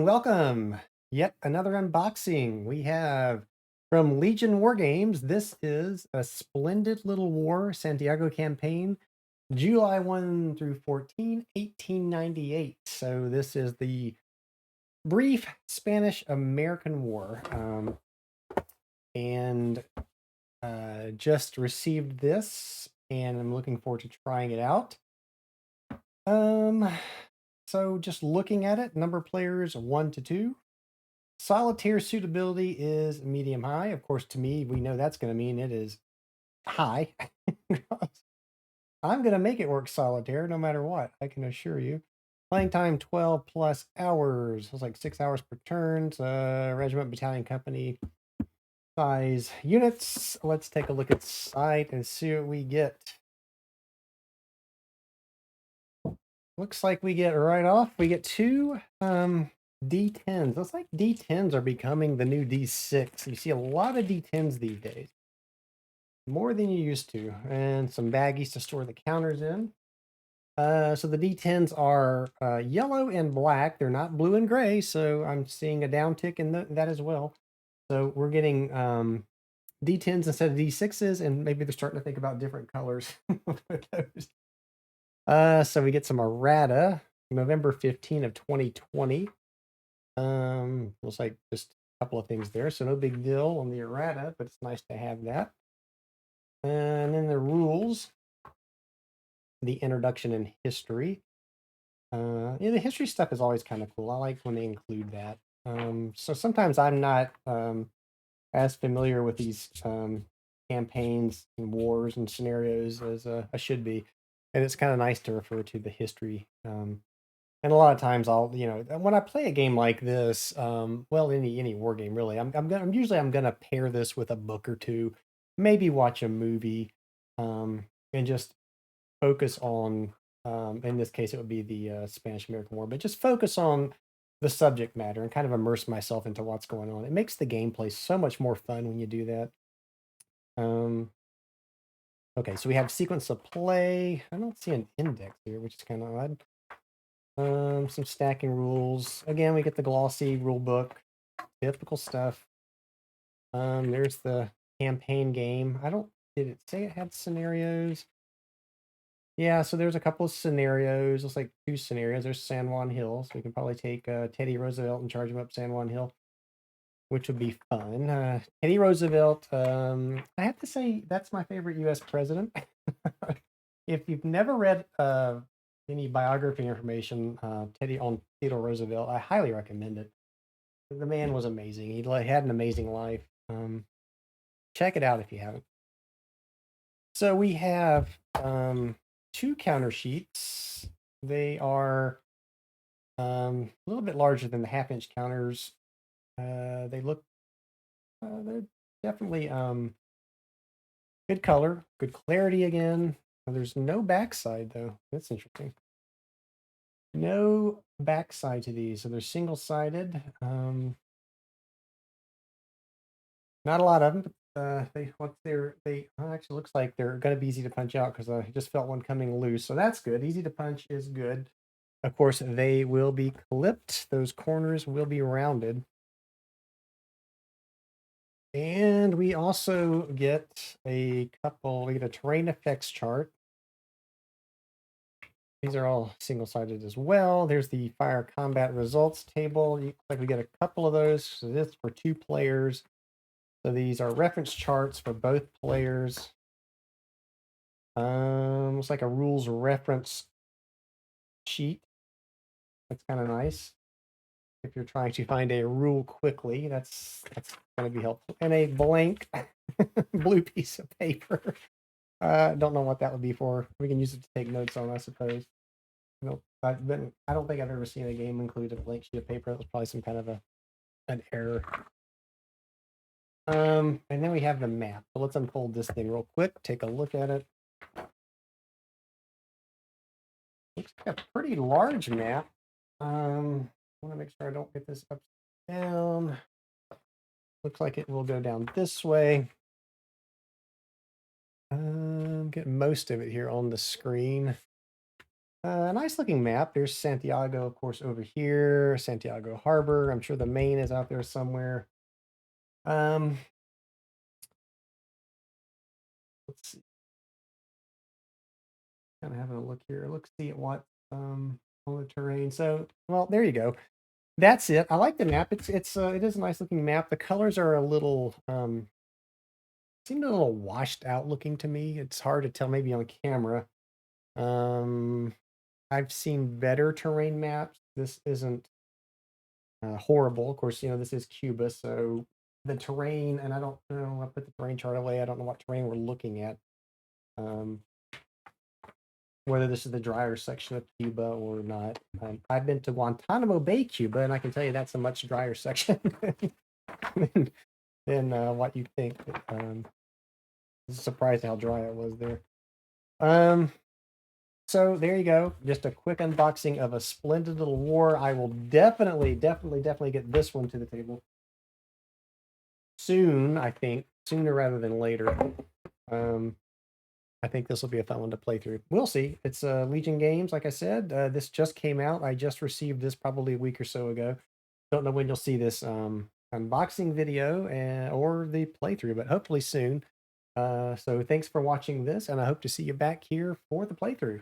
welcome. Yet another unboxing. We have from Legion War Games. This is a Splendid Little War Santiago campaign, July 1 through 14, 1898. So this is the brief Spanish-American War. And just received this, and I'm looking forward to trying it out. So just looking at it, number of players 1 to 2. Solitaire suitability is medium high. Of course, to me, we know that's going to mean it is high. I'm going to make it work solitaire no matter what, I can assure you. Playing time 12 plus hours. It's like 6 hours per turn. Regiment, battalion, company size units. Let's take a look at site and see what we get. Looks like we get right off, we get two D10s. Looks like D10s are becoming the new D6. You see a lot of D10s these days. More than you used to. And some baggies to store the counters in. So the D10s are yellow and black. They're not blue and gray, so I'm seeing a downtick in that as well. So we're getting D10s instead of D6s, and maybe they're starting to think about different colors with those. So we get some errata, November 15 of 2020. Looks like just a couple of things there, so no big deal on the errata, but it's nice to have that. And then the rules, the introduction and history. Yeah, the history stuff is always kind of cool. I like when they include that. So sometimes I'm not as familiar with these campaigns and wars and scenarios as I should be. And it's kind of nice to refer to the history. And a lot of times I'll, when I play a game like this, well, any war game really, I'm usually gonna pair this with a book or two, maybe watch a movie, and just focus on. In this case, it would be the Spanish American War, but just focus on the subject matter and kind of immerse myself into what's going on. It makes the gameplay so much more fun when you do that. Um, okay, so we have sequence of play. I don't see an index here, which is kind of odd. Some stacking rules. Again, we get the glossy rule book, typical stuff. There's the campaign game. Did it say it had scenarios? Yeah, so there's a couple of scenarios. Looks like two scenarios. There's San Juan Hill, so we can probably take Teddy Roosevelt and charge him up San Juan Hill, which would be fun. Teddy Roosevelt, I have to say that's my favorite U.S. president. If you've never read any biography information Teddy on Theodore Roosevelt, I highly recommend it. The man was amazing. He had an amazing life. Check it out if you haven't. So we have two counter sheets. They are a little bit larger than the half-inch counters. They look, they're definitely good color, good clarity again. There's no backside though. That's interesting. No backside to these, so they're single-sided. Not a lot of them, but they actually looks like they're going to be easy to punch out because I just felt one coming loose, so that's good. Easy to punch is good. Of course, they will be clipped. Those corners will be rounded. And we also get we get a terrain effects chart. These are all single-sided as well. There's the fire combat results table. Like we get a couple of those. So this for 2 players. So these are reference charts for both players. Looks like a rules reference sheet. That's kind of nice. If you're trying to find a rule quickly, that's going to be helpful. And a blank blue piece of paper. Don't know what that would be for. We can use it to take notes on, I suppose. I don't think I've ever seen a game include a blank sheet of paper. That was probably some kind of an error. And then we have the map. So let's unfold this thing real quick. Take a look at it. Looks like a pretty large map. I want to make sure I don't get this up down. Looks like it will go down this way. Get most of it here on the screen. Nice looking map. There's Santiago, of course, over here. Santiago Harbor. I'm sure the main is out there somewhere. Um, let's see. Kind of having a look here. Let's see at what on the terrain. So, well, there you go. That's it. I like the map. It is a nice looking map. The colors are a little seem a little washed out looking to me. It's hard to tell maybe on camera. Um, I've seen better terrain maps. This isn't horrible. Of course, this is Cuba, so the terrain, and I don't know, I put the terrain chart away. I don't know what terrain we're looking at. Um, whether this is the drier section of Cuba or not. I've been to Guantanamo Bay, Cuba, and I can tell you that's a much drier section than what you think. I'm surprised how dry it was there. So there you go. Just a quick unboxing of a splendid little war. I will definitely get this one to the table soon. I think sooner rather than later. I think this will be a fun one to play through. We'll see. It's Legion Games, like I said. This just came out. I just received this probably a week or so ago. Don't know when you'll see this unboxing video or the playthrough, but hopefully soon. So thanks for watching this, and I hope to see you back here for the playthrough.